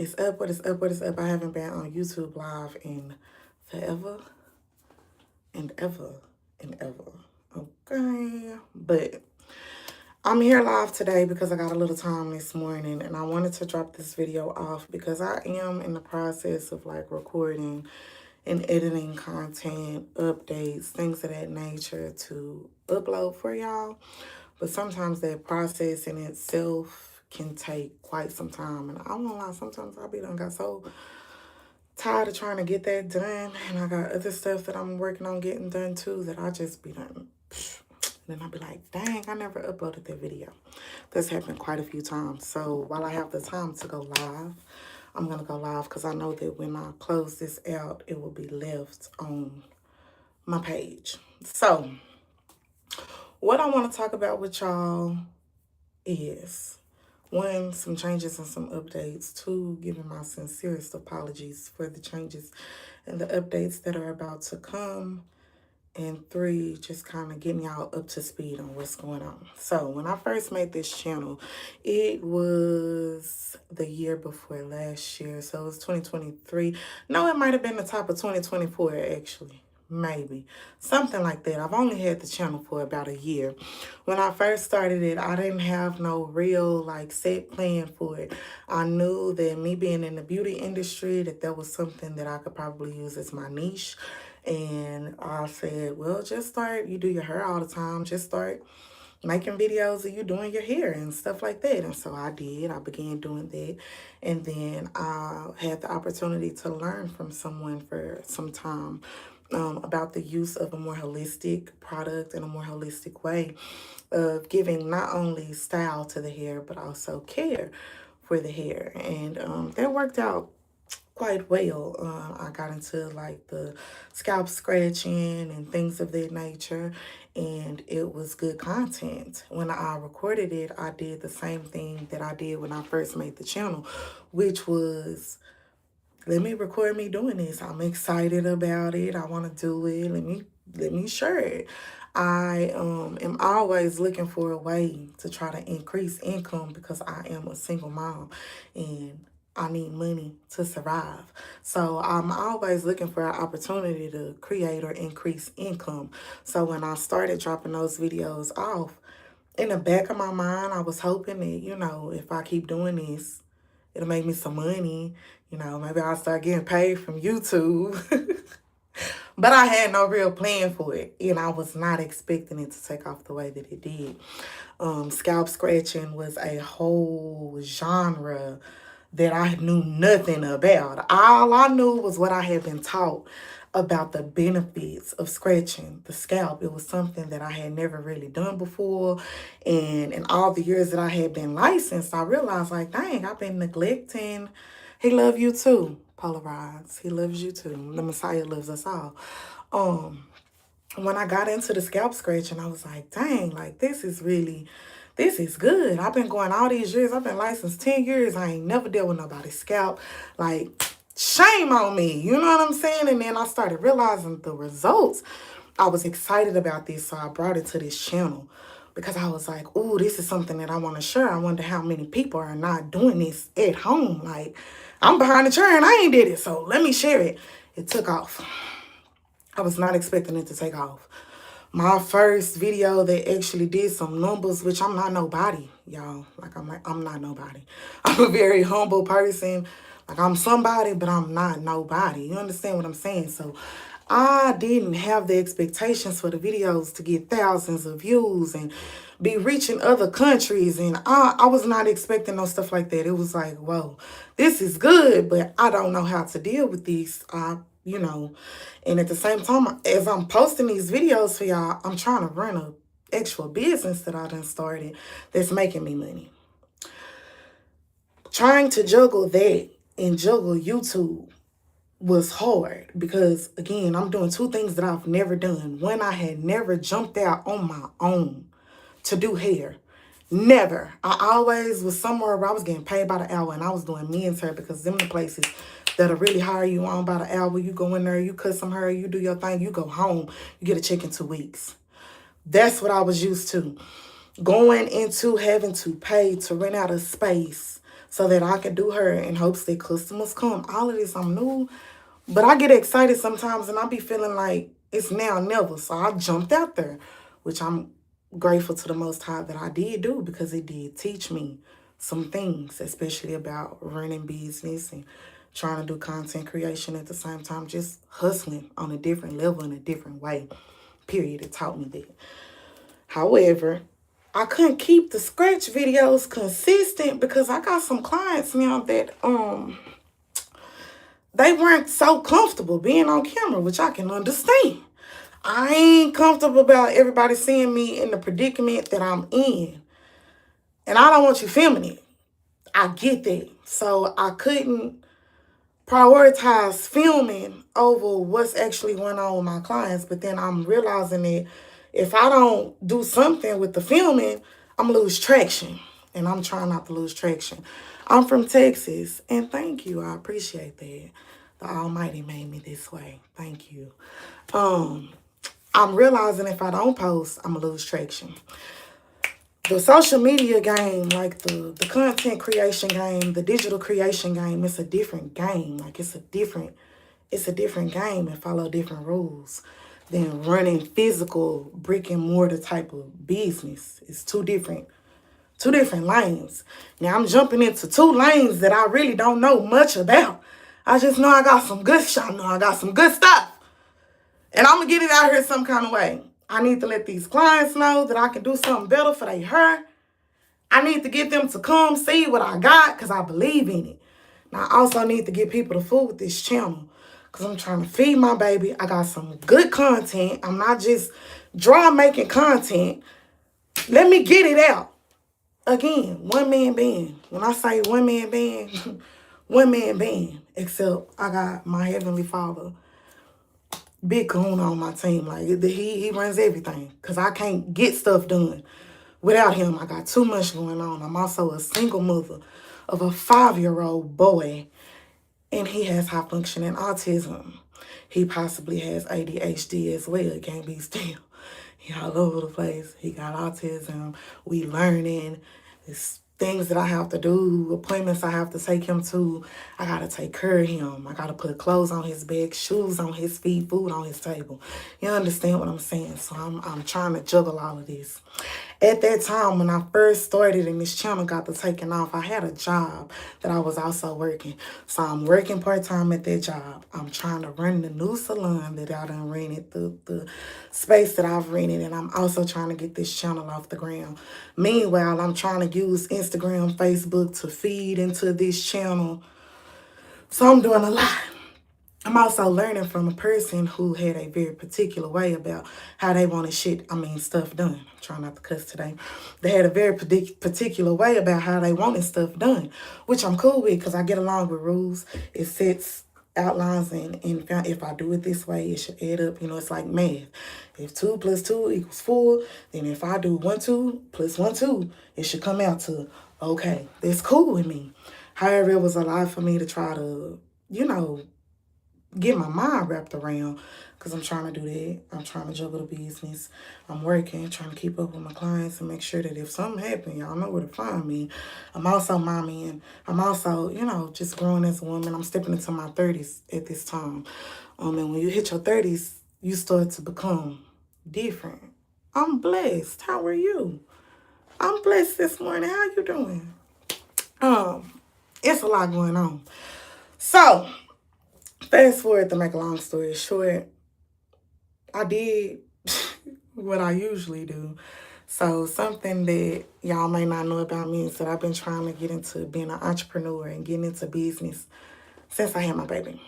It's up, what is up, what is up? I haven't been on YouTube live in forever and ever and ever. Okay. But I'm here live today because I got a little time this morning and I wanted to drop this video off because I am in the process of like recording and editing content, updates, things of that nature to upload for y'all. But sometimes that process in itself can take quite some time. And I won't lie, sometimes I be done got so tired of trying to get that done. And I got other stuff that I'm working on getting done too that I just be done. Then I'll be like, dang, I never uploaded that video. That's happened quite a few times. So while I have the time to go live, I'm going to go live because I know that when I close this out, it will be left on my page. So what I want to talk about with y'all is one, some changes and some updates. Two, giving my sincerest apologies for the changes and the updates that are about to come. And three, just kind of getting y'all up to speed on what's going on. So when I first made this channel, it was the year before last year. So it was 2023. No, it might have been the top of 2024, actually. Maybe. Something like that. I've only had the channel for about a year. When I first started it, I didn't have no real like set plan for it. I knew that me being in the beauty industry, that was something that I could probably use as my niche. And I said, well, just start, you do your hair all the time, just start making videos of you doing your hair and stuff like that. And so I did. I began doing that. And then I had the opportunity to learn from someone for some time about the use of a more holistic product and a more holistic way of giving not only style to the hair, but also care for the hair. And that worked out quite well. I got into like the scalp scratching and things of that nature, and it was good content. When I recorded it, I did the same thing that I did when I first made the channel, which was, let me record me doing this. I'm excited about it. I want to do it. Let me share it. I am always looking for a way to try to increase income because I am a single mom and I need money to survive. So I'm always looking for an opportunity to create or increase income. So when I started dropping those videos off, in the back of my mind, I was hoping that, if I keep doing this, it'll make me some money. Maybe I'll start getting paid from YouTube. But I had no real plan for it, and I was not expecting it to take off the way that it did. Scalp scratching was a whole genre that I knew nothing about. All I knew was what I had been taught about the benefits of scratching the scalp. It was something that I had never really done before. And in all the years that I had been licensed, I realized like, dang, I've been neglecting. He loves you too, Polarize. He loves you too. The Messiah loves us all. When I got into the scalp scratching, I was like, dang, like this is good. I've been going all these years. I've been licensed 10 years. I ain't never dealt with nobody's scalp. Like, shame on me. You know what I'm saying? And then I started realizing the results. I was excited about this, so I brought it to this channel because I was like, ooh, this is something that I want to share. I wonder how many people are not doing this at home. Like, I'm behind the chair and I ain't did it, so let me share it. It took off. I was not expecting it to take off. My first video that actually did some numbers, which I'm not nobody, y'all. I'm not nobody. I'm a very humble person. Like, I'm somebody, but I'm not nobody. You understand what I'm saying? So I didn't have the expectations for the videos to get thousands of views and be reaching other countries. And I was not expecting no stuff like that. It was like, whoa, this is good, but I don't know how to deal with these. And at the same time, as I'm posting these videos for y'all, I'm trying to run a actual business that I done started that's making me money. Trying to juggle that and juggle YouTube was hard because, again, I'm doing two things that I've never done. One, I had never jumped out on my own to do hair. Never. I always was somewhere where I was getting paid by the hour and I was doing men's hair because them the places that'll really hire you on by the hour. You go in there, you cut some hair, you do your thing, you go home, you get a check in 2 weeks. That's what I was used to. Going into having to pay to rent out a space so that I can do her in hopes that customers come. All of this, I'm new. But I get excited sometimes and I be feeling like it's now or never. So I jumped out there, which I'm grateful to the Most High that I did do because it did teach me some things, especially about running business and trying to do content creation at the same time, just hustling on a different level in a different way. Period. It taught me that. However, I couldn't keep the scratch videos consistent because I got some clients now that they weren't so comfortable being on camera, which I can understand. I ain't comfortable about everybody seeing me in the predicament that I'm in. And I don't want you filming it. I get that. So I couldn't prioritize filming over what's actually going on with my clients. But then I'm realizing that if I don't do something with the filming, I'm going to lose traction. And I'm trying not to lose traction. I'm from Texas. And thank you. I appreciate that. The Almighty made me this way. Thank you. I'm realizing if I don't post, I'm going to lose traction. The social media game, like the content creation game, the digital creation game, it's a different game. Like it's a different game and follow different rules than running physical brick and mortar type of business. It's two different lanes. Now I'm jumping into two lanes that I really don't know much about. I just know I got some good stuff. And I'm going to get it out here some kind of way. I need to let these clients know that I can do something better for their hair. I need to get them to come see what I got because I believe in it. Now, I also need to get people to fool with this channel because I'm trying to feed my baby. I got some good content. I'm not just making content. Let me get it out. Again, one-man band. When I say one-man band, one-man band. Except I got my Heavenly Father, Big Kahuna, on my team. Like, he runs everything because I can't get stuff done without him. I got too much going on. I'm also a single mother of a 5-year-old boy, and he has high functioning autism. He possibly has ADHD as well. It can't be still. He all over the place. He got autism. We learning. It's things that I have to do, appointments I have to take him to. I got to take care of him. I got to put clothes on his back, shoes on his feet, food on his table. You understand what I'm saying? So I'm trying to juggle all of this. At that time, when I first started and this channel got to taking off, I had a job that I was also working. So I'm working part-time at that job. I'm trying to run the new salon that I done rented, the space that I've rented, and I'm also trying to get this channel off the ground. Meanwhile, I'm trying to use Instagram, Facebook to feed into this channel. So I'm doing a lot. I'm also learning from a person who had a very particular way about how they wanted stuff done. I'm trying not to cuss today. They had a very particular way about how they wanted stuff done, which I'm cool with because I get along with rules. It sets outlines and if I do it this way, it should add up. You know, it's like math. If 2 plus 2 equals 4, then if I do 1, 2 plus 1, 2, it should come out to, okay, that's cool with me. However, it was a lot for me to try to, get my mind wrapped around because I'm trying to do that. I'm trying to juggle the business. I'm working, trying to keep up with my clients and make sure that if something happens, y'all know where to find me. I'm also mommy and I'm also, just growing as a woman. I'm stepping into my 30s at this time. And when you hit your 30s, you start to become different. I'm blessed. How are you? I'm blessed this morning. How you doing? It's a lot going on. So, fast forward to make a long story short, I did what I usually do. So something that y'all may not know about me is that I've been trying to get into being an entrepreneur and getting into business since I had my baby,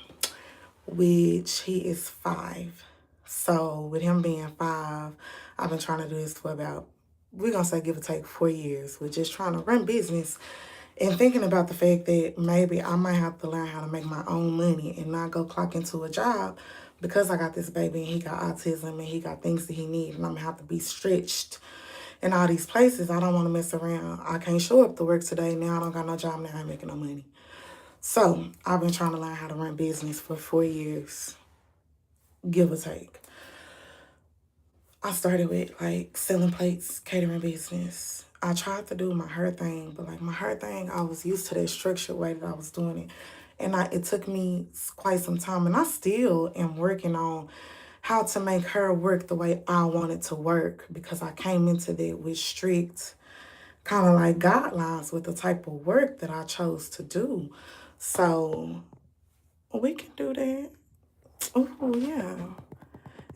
which he is 5. So with him being 5, I've been trying to do this for about, we're going to say give or take 4 years. We're just trying to run business and thinking about the fact that maybe I might have to learn how to make my own money and not go clock into a job because I got this baby and he got autism and he got things that he needs and I'm going to have to be stretched in all these places. I don't want to mess around. I can't show up to work today. Now I don't got no job. Now I ain't making no money. So I've been trying to learn how to run business for 4 years, give or take. I started with like selling plates, catering business. I tried to do my hair thing, but like my hair thing, I was used to that structured way that I was doing it. And it took me quite some time, and I still am working on how to make her work the way I want it to work, because I came into that with strict kind of like guidelines with the type of work that I chose to do. So we can do that. Oh, yeah.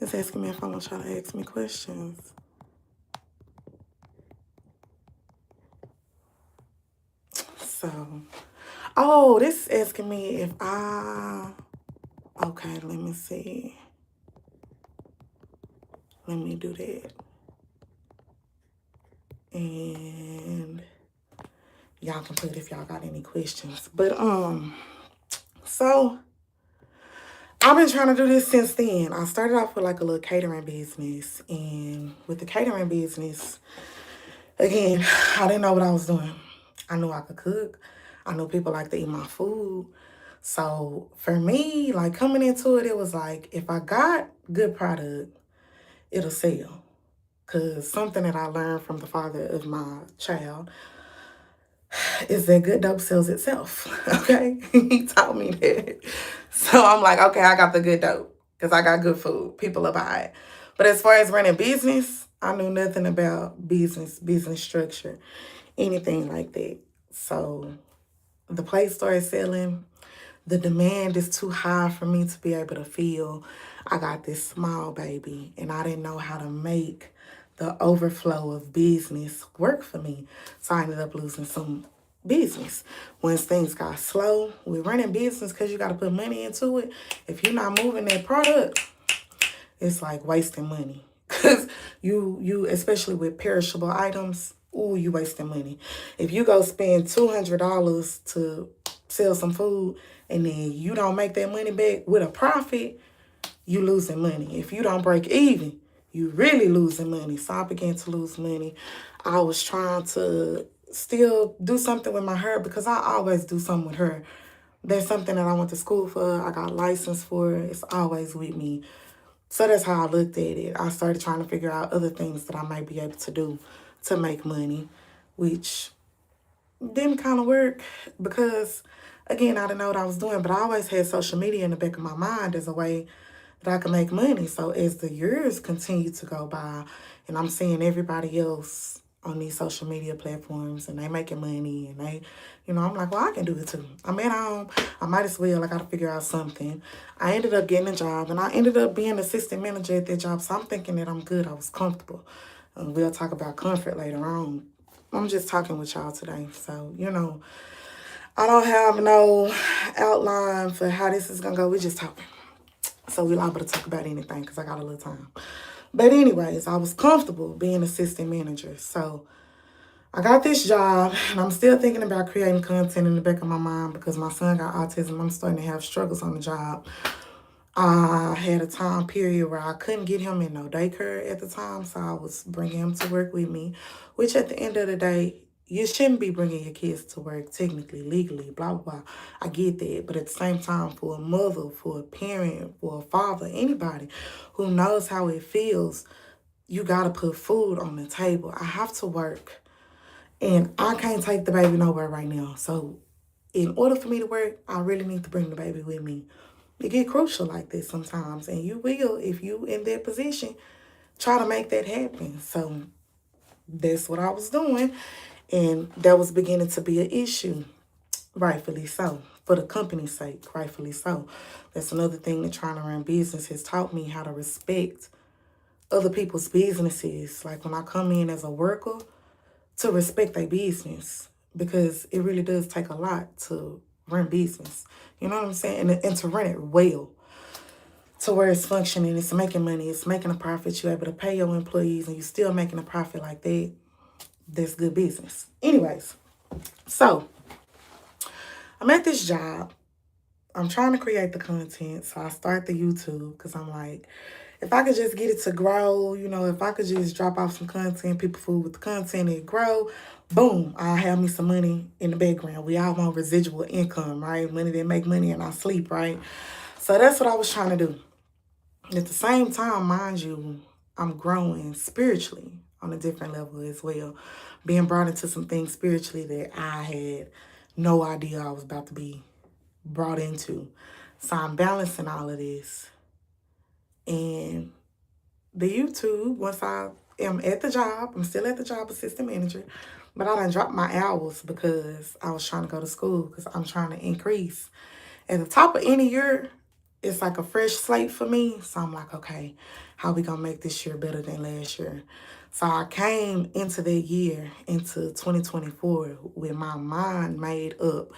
It's asking me if I want y'all to ask me questions. So, oh, this is asking me if okay, let me see. Let me do that. And y'all can put if y'all got any questions. But, so I've been trying to do this since then. I started off with like a little catering business. And with the catering business, again, I didn't know what I was doing. I knew I could cook. I knew people like to eat my food. So for me, like coming into it, it was like if I got good product, it'll sell. Cause something that I learned from the father of my child is that good dope sells itself. Okay, he taught me that. So I'm like, okay, I got the good dope because I got good food. People will buy it. But as far as running business, I knew nothing about business structure, anything like that. So the place started selling. The demand is too high for me to be able to feel. I got this small baby, and I didn't know how to make the overflow of business work for me. So I ended up losing some business. Once things got slow with running business, because you got to put money into it, if you're not moving that product, it's like wasting money. Because you especially with perishable items, ooh, you wasting money. If you go spend $200 to sell some food and then you don't make that money back with a profit, you losing money. If you don't break even, you really losing money. So I began to lose money. I was trying to still do something with my hair because I always do something with her. That's something that I went to school for. I got licensed for. It's always with me. So that's how I looked at it. I started trying to figure out other things that I might be able to do to make money, which didn't kind of work because, again, I didn't know what I was doing, but I always had social media in the back of my mind as a way that I could make money. So as the years continue to go by and I'm seeing everybody else on these social media platforms and they making money and they, I'm like, well, I can do it too. I'm at home. I might as well. I got to figure out something. I ended up getting a job and I ended up being assistant manager at that job. So I'm thinking that I'm good. I was comfortable. We'll talk about comfort later on. I'm just talking with y'all today. So, I don't have no outline for how this is going to go. We're just talking. So we're liable to talk about anything because I got a little time. But anyways, I was comfortable being assistant manager. So I got this job and I'm still thinking about creating content in the back of my mind because my son got autism. I'm starting to have struggles on the job. I had a time period where I couldn't get him in no daycare at the time. So I was bringing him to work with me, which at the end of the day, you shouldn't be bringing your kids to work technically, legally, blah, blah, blah. I get that. But at the same time, for a mother, for a parent, for a father, anybody who knows how it feels, you got to put food on the table. I have to work. And I can't take the baby nowhere right now. So in order for me to work, I really need to bring the baby with me. It get crucial like this sometimes. And you will, if you in that position, try to make that happen. So that's what I was doing. And that was beginning to be an issue, rightfully so, for the company's sake, rightfully so. That's another thing that trying to run business has taught me how to respect other people's businesses. Like when I come in as a worker, to respect their business, because it really does take a lot to run business. You know what I'm saying? And to run it well, to where it's functioning, it's making money, it's making a profit, you're able to pay your employees, and you're still making a profit like that. That's good business. Anyways, so I'm at this job. I'm trying to create the content. So I start the YouTube because I'm like, if I could just get it to grow, if I could just drop off some content, people food with the content, it grow, boom, I'll have me some money in the background. We all want residual income, right? Money that make money in our sleep, right? So that's what I was trying to do. At the same time, mind you, I'm growing spiritually. on a different level as well. Being brought into some things spiritually that I had no idea I was about to be brought into. So I'm balancing all of this. And the YouTube, once I am at the job, I'm still at the job, assistant manager, but I done dropped my hours because I was trying to go to school because I'm trying to increase. At the top of any year, it's like a fresh slate for me. So I'm like, okay, how we gonna make this year better than last year? So I came into the year, into 2024, with my mind made up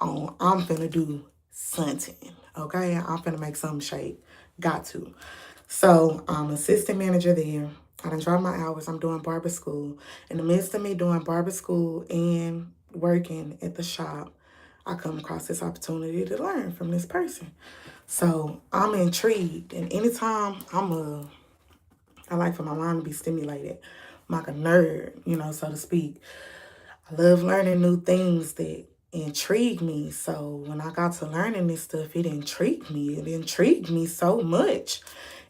on I'm finna do something, okay? I'm finna make something shake. Got to. So I'm assistant manager there. I done dropped my hours. I'm doing barber school. In the midst of me doing barber school and working at the shop, I come across this opportunity to learn from this person. So I'm intrigued. And anytime I like for my mind to be stimulated. I'm like a nerd, so to speak. I love learning new things that intrigue me. So when I got to learning this stuff, it intrigued me. It intrigued me so much.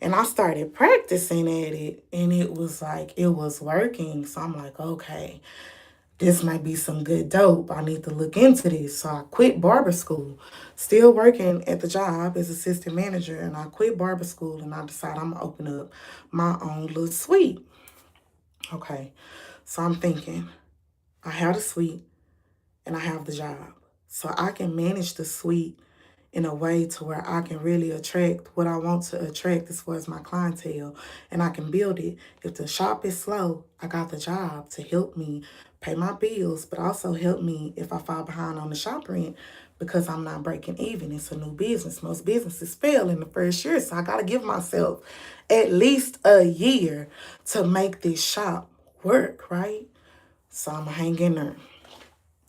And I started practicing at it, and it was like, it was working. So I'm like, okay, this might be some good dope. I need to look into this. So I quit barber school, still working at the job as assistant manager. And I quit barber school and I decided I'm going to open up my own little suite. Okay. So I'm thinking, I have the suite and I have the job. So I can manage the suite in a way to where I can really attract what I want to attract as far as my clientele, and I can build it. If the shop is slow, I got the job to help me pay my bills, but also help me if I fall behind on the shop rent because I'm not breaking even. It's a new business. Most businesses fail in the first year, so I got to give myself at least a year to make this shop work, right? So I'm going to hang in there.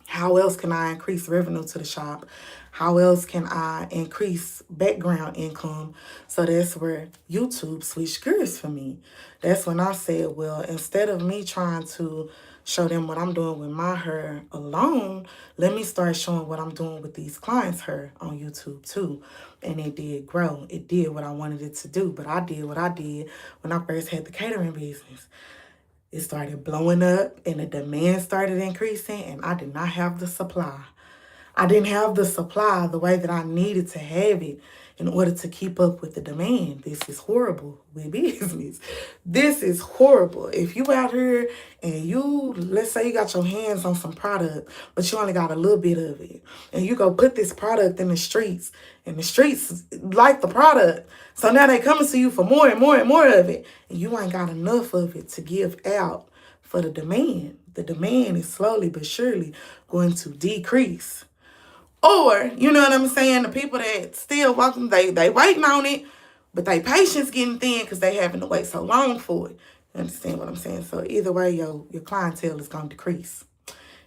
How else can I increase revenue to the shop? How else can I increase background income? So that's where YouTube switched gears for me. That's when I said, well, instead of me trying to show them what I'm doing with my hair alone, let me start showing what I'm doing with these clients' hair on YouTube too. And it did grow. It did what I wanted it to do. But I did what I did when I first had the catering business. It started blowing up and the demand started increasing, and I did not have the supply. I didn't have the supply the way that I needed to have it in order to keep up with the demand. This is horrible with business. This is horrible. If you out here and let's say you got your hands on some product, but you only got a little bit of it, and you go put this product in the streets, and the streets like the product, so now they coming to you for more and more and more of it, and you ain't got enough of it to give out for the demand. The demand is slowly but surely going to decrease. Or, you know what I'm saying, the people that still walking, they waiting on it, but they patience getting thin because they having to wait so long for it. You understand what I'm saying? So either way, your clientele is going to decrease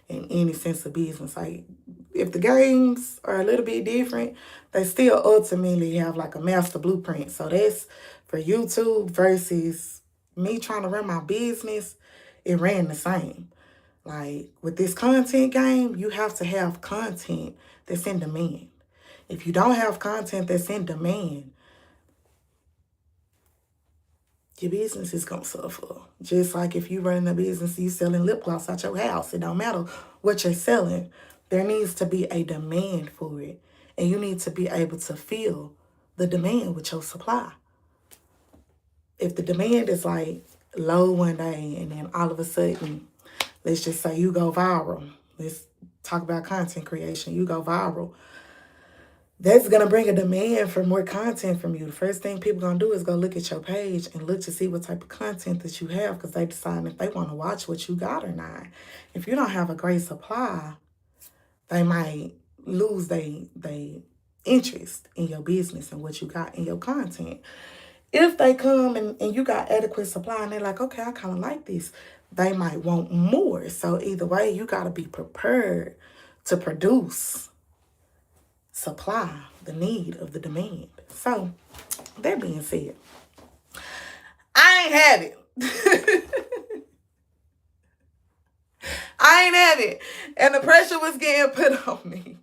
in any sense of business. Like, if the games are a little bit different, they still ultimately have like a master blueprint. So that's for YouTube versus me trying to run my business. It ran the same. Like, with this content game, you have to have content that's in demand. If you don't have content that's in demand, your business is going to suffer. Just like if you running a business, you selling lip gloss out your house. It don't matter what you're selling. There needs to be a demand for it. And you need to be able to fill the demand with your supply. If the demand is like low one day and then all of a sudden, let's just say you go viral. Let's talk about content creation. You go viral. That's going to bring a demand for more content from you. The first thing people going to do is go look at your page and look to see what type of content that you have, because they decide if they want to watch what you got or not. If you don't have a great supply, they might lose their interest in your business and what you got in your content. If they come and you got adequate supply and they're like, okay, I kind of like this, they might want more. So either way, you got to be prepared to produce, supply the need of the demand. So that being said, I ain't have it. I ain't have it. And the pressure was getting put on me.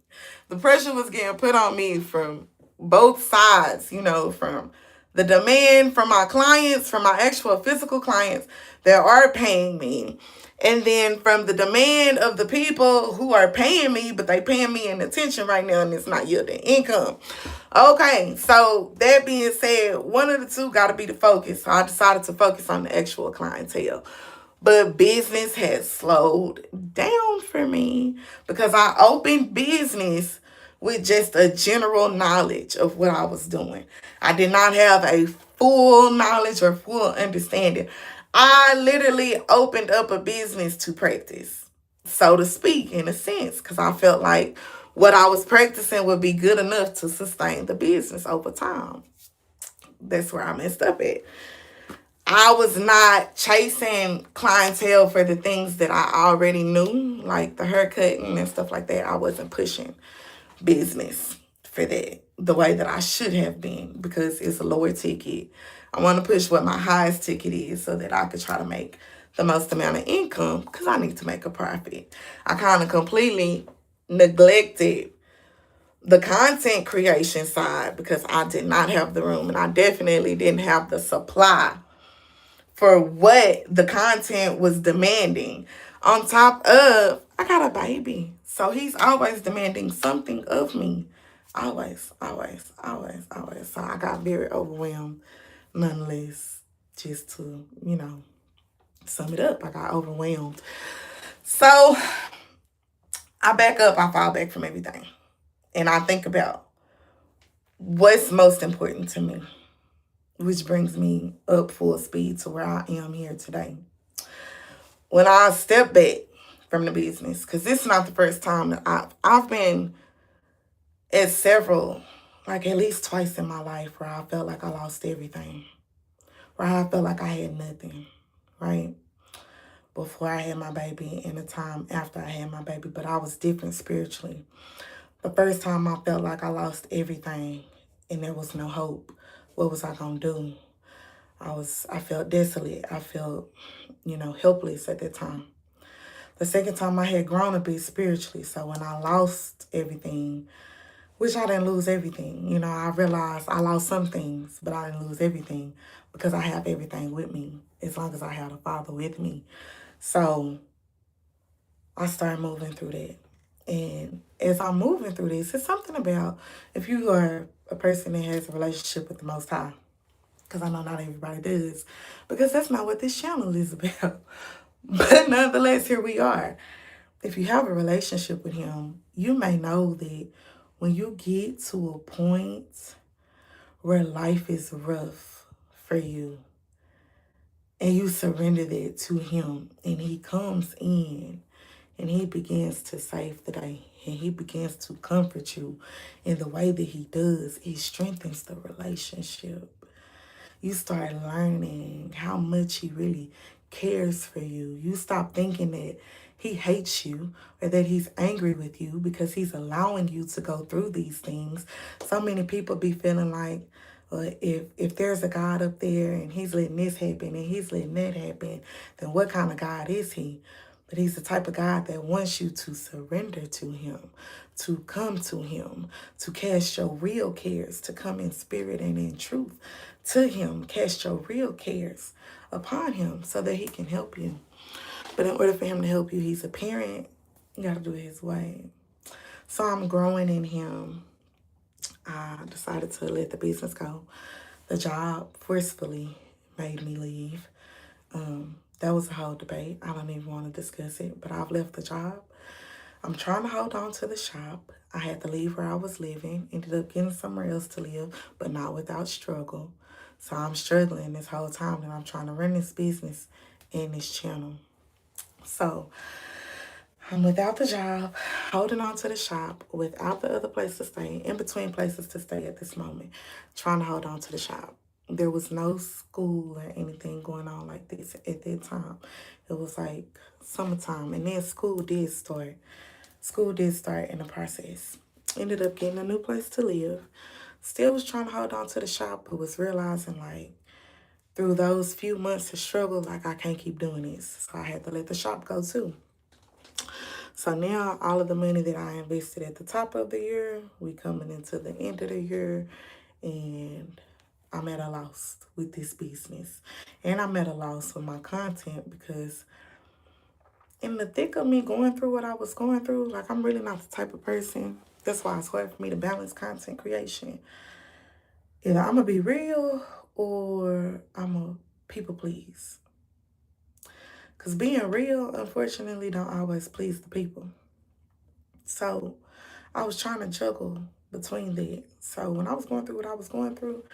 The pressure was getting put on me from both sides, from The demand from my clients, from my actual physical clients that are paying me, and then from the demand of the people who are paying me, but they paying me in attention right now and it's not yielding income. Okay, so that being said, one of the two got to be the focus. So I decided to focus on the actual clientele. But business has slowed down for me because I opened business with just a general knowledge of what I was doing. I did not have a full knowledge or full understanding. I literally opened up a business to practice, so to speak, in a sense, because I felt like what I was practicing would be good enough to sustain the business over time. That's where I messed up at. I was not chasing clientele for the things that I already knew, like the haircutting and stuff like that. I wasn't pushing business for that the way that I should have been because it's a lower ticket. I want to push what my highest ticket is so that I could try to make the most amount of income because I need to make a profit. I kind of completely neglected the content creation side because I did not have the room and I definitely didn't have the supply for what the content was demanding. On top of, I got a baby. So he's always demanding something of me. Always, always, always, always. So I got very overwhelmed, nonetheless, just to, sum it up. I got overwhelmed. So I back up, I fall back from everything. And I think about what's most important to me, which brings me up full speed to where I am here today. When I step back from the business, because this is not the first time that I've been at several, like at least twice in my life, where I felt like I lost everything, where I felt like I had nothing, right? Before I had my baby and the time after I had my baby, but I was different spiritually. The first time I felt like I lost everything and there was no hope. What was I gonna do? I felt desolate. I felt, helpless at that time. The second time I had grown a bit spiritually. So when I lost everything, which I didn't lose everything, I realized I lost some things, but I didn't lose everything because I have everything with me as long as I had a Father with me. So I started moving through that. And as I'm moving through this, it's something about if you are a person that has a relationship with the Most High, because I know not everybody does, because that's not what this channel is about. But nonetheless, here we are. If you have a relationship with him, you may know that when you get to a point where life is rough for you and you surrender that to him and he comes in and he begins to save the day and he begins to comfort you in the way that he does, it strengthens the relationship. You start learning how much he really cares for you. You stop thinking that he hates you or that he's angry with you because he's allowing you to go through these things. So many people be feeling like, if there's a God up there and he's letting this happen and he's letting that happen, then what kind of God is he? But he's the type of God that wants you to surrender to him, to come to him, to cast your real cares, to come in spirit and in truth to him, cast your real cares upon him so that he can help you. But in order for him to help you, he's a parent. You got to do it his way. So I'm growing in him. I decided to let the business go. The job forcefully made me leave. That was a whole debate. I don't even want to discuss it, but I've left the job. I'm trying to hold on to the shop. I had to leave where I was living, ended up getting somewhere else to live, but not without struggle. So I'm struggling this whole time and I'm trying to run this business and this channel. So I'm without the job, holding on to the shop, without the other place to stay, in between places to stay at this moment, trying to hold on to the shop. There was no school or anything going on like this at that time. It was like summertime, and then school did start. School did start in the process. Ended up getting a new place to live. Still was trying to hold on to the shop, but was realizing like through those few months of struggle, like I can't keep doing this. So I had to let the shop go too. So now all of the money that I invested at the top of the year, we coming into the end of the year, and I'm at a loss with this business. And I'm at a loss with my content because in the thick of me going through what I was going through, like I'm really not the type of person. That's why it's hard for me to balance content creation. Either I'm going to be real or I'm going to people please. Because being real, unfortunately, don't always please the people. So I was trying to juggle between that. So when I was going through what I was going through,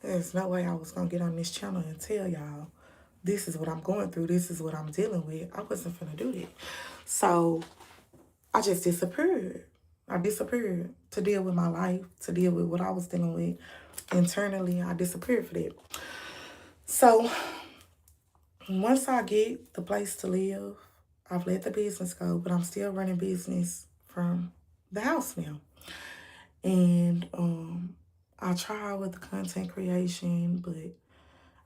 there's no way I was going to get on this channel and tell y'all, this is what I'm going through. This is what I'm dealing with. I wasn't finna do that. So I just disappeared. I disappeared to deal with my life, to deal with what I was dealing with internally. I disappeared for that. So once I get the place to live, I've let the business go, but I'm still running business from the house now. And I tried with the content creation, but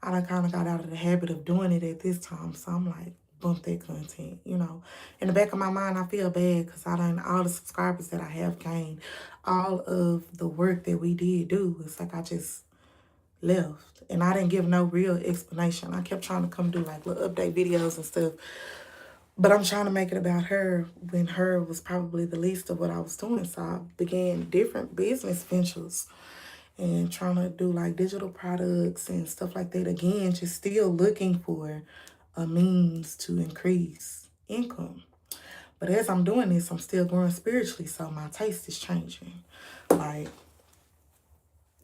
I done kind of got out of the habit of doing it at this time. So I'm like, bump that content, you know. In the back of my mind, I feel bad because I done all the subscribers that I have gained, all of the work that we did do. It's like I just left. And I didn't give no real explanation. I kept trying to come do like little update videos and stuff. But I'm trying to make it about her when her was probably the least of what I was doing. So I began different business ventures and trying to do like digital products and stuff like that. Again, just still looking for a means to increase income. But as I'm doing this, I'm still growing spiritually, so my taste is changing. Like,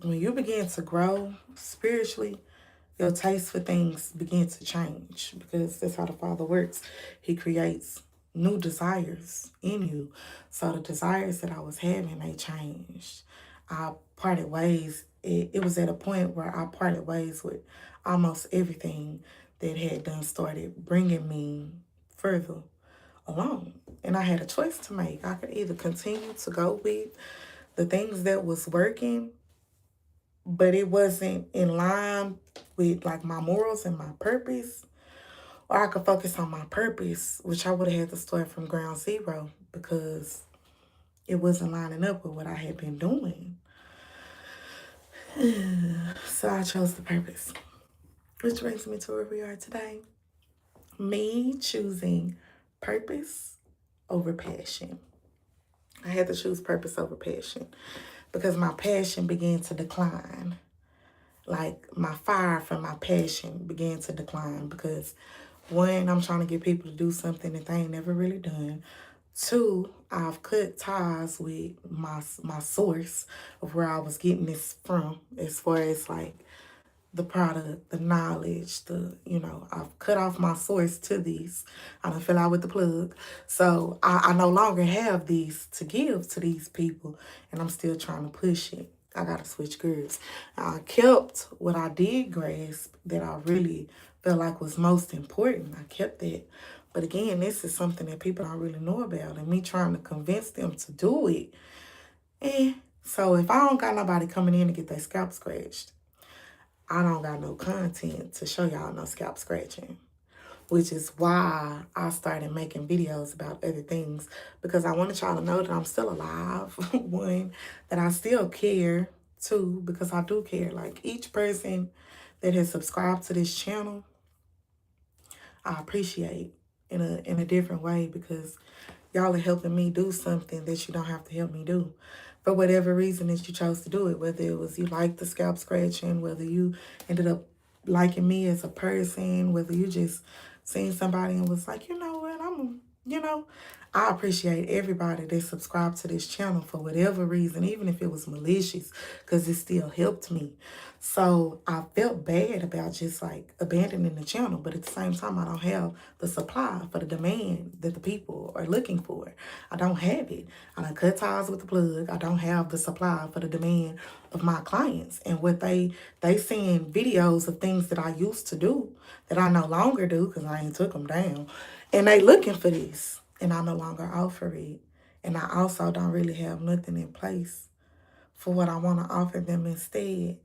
when you begin to grow spiritually, your taste for things begin to change because that's how the Father works. He creates new desires in you. So the desires that I was having, they changed. I parted ways. It was at a point where I parted ways with almost everything that had done started bringing me further along. And I had a choice to make. I could either continue to go with the things that was working, but it wasn't in line with like my morals and my purpose, or I could focus on my purpose, which I would have had to start from ground zero because it wasn't lining up with what I had been doing. So I chose the purpose, which brings me to where we are today. Me choosing purpose over passion. I had to choose purpose over passion because my passion began to decline. Like my fire from my passion began to decline because one, I'm trying to get people to do something that they ain't never really done. Two, I've cut ties with my source of where I was getting this from, as far as like the product, the knowledge, I've cut off my source to these. I done fell out with the plug. So I no longer have these to give to these people, and I'm still trying to push it. I got to switch gears. I kept what I did grasp that I really felt like was most important. I kept that. But again, this is something that people don't really know about, and me trying to convince them to do it. So if I don't got nobody coming in to get their scalp scratched, I don't got no content to show y'all no scalp scratching, which is why I started making videos about other things, because I wanted y'all to know that I'm still alive. One, that I still care. Two, because I do care. Like each person that has subscribed to this channel, I appreciate in a different way, because y'all are helping me do something that you don't have to help me do. For whatever reason that you chose to do it, whether it was you liked the scalp scratching, whether you ended up liking me as a person, whether you just seen somebody and was like, you know what, I appreciate everybody that subscribed to this channel for whatever reason, even if it was malicious, because it still helped me. So I felt bad about just like abandoning the channel, but at the same time, I don't have the supply for the demand that the people are looking for. I don't have it. I done cut ties with the plug. I don't have the supply for the demand of my clients. And what they seeing videos of things that I used to do that I no longer do because I ain't took them down. And they looking for this, and I no longer offer it. And I also don't really have nothing in place for what I want to offer them instead.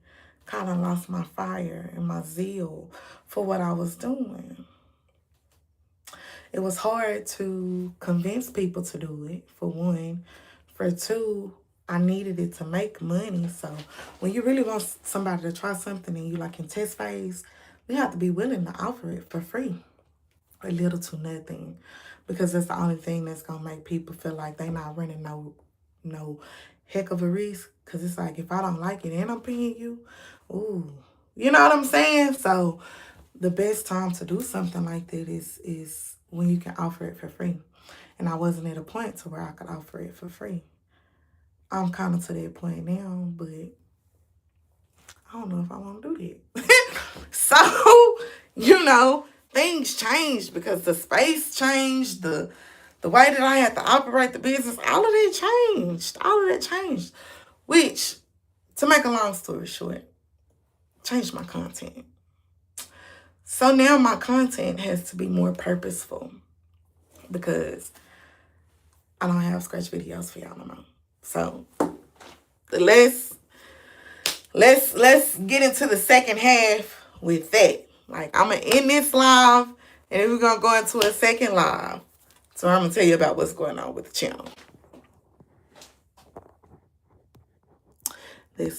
Kind of lost my fire and my zeal for what I was doing. It was hard to convince people to do it, for one. For two, I needed it to make money. So when you really want somebody to try something and you like in test phase, you have to be willing to offer it for free, or little to nothing, because that's the only thing that's gonna make people feel like they not running no heck of a risk. Cause it's like, if I don't like it and I'm paying you, ooh, you know what I'm saying? So the best time to do something like that is when you can offer it for free. And I wasn't at a point to where I could offer it for free. I'm kind of to that point now, but I don't know if I want to do that. So, things changed because the space changed, the way that I had to operate the business, all of that changed. All of that changed. Which, to make a long story short, changed my content. So now my content has to be more purposeful because I don't have scratch videos for y'all no more. So let's get into the second half with that. Like, I'm gonna end this live and then we're gonna go into a second live. So I'm gonna tell you about what's going on with the channel. This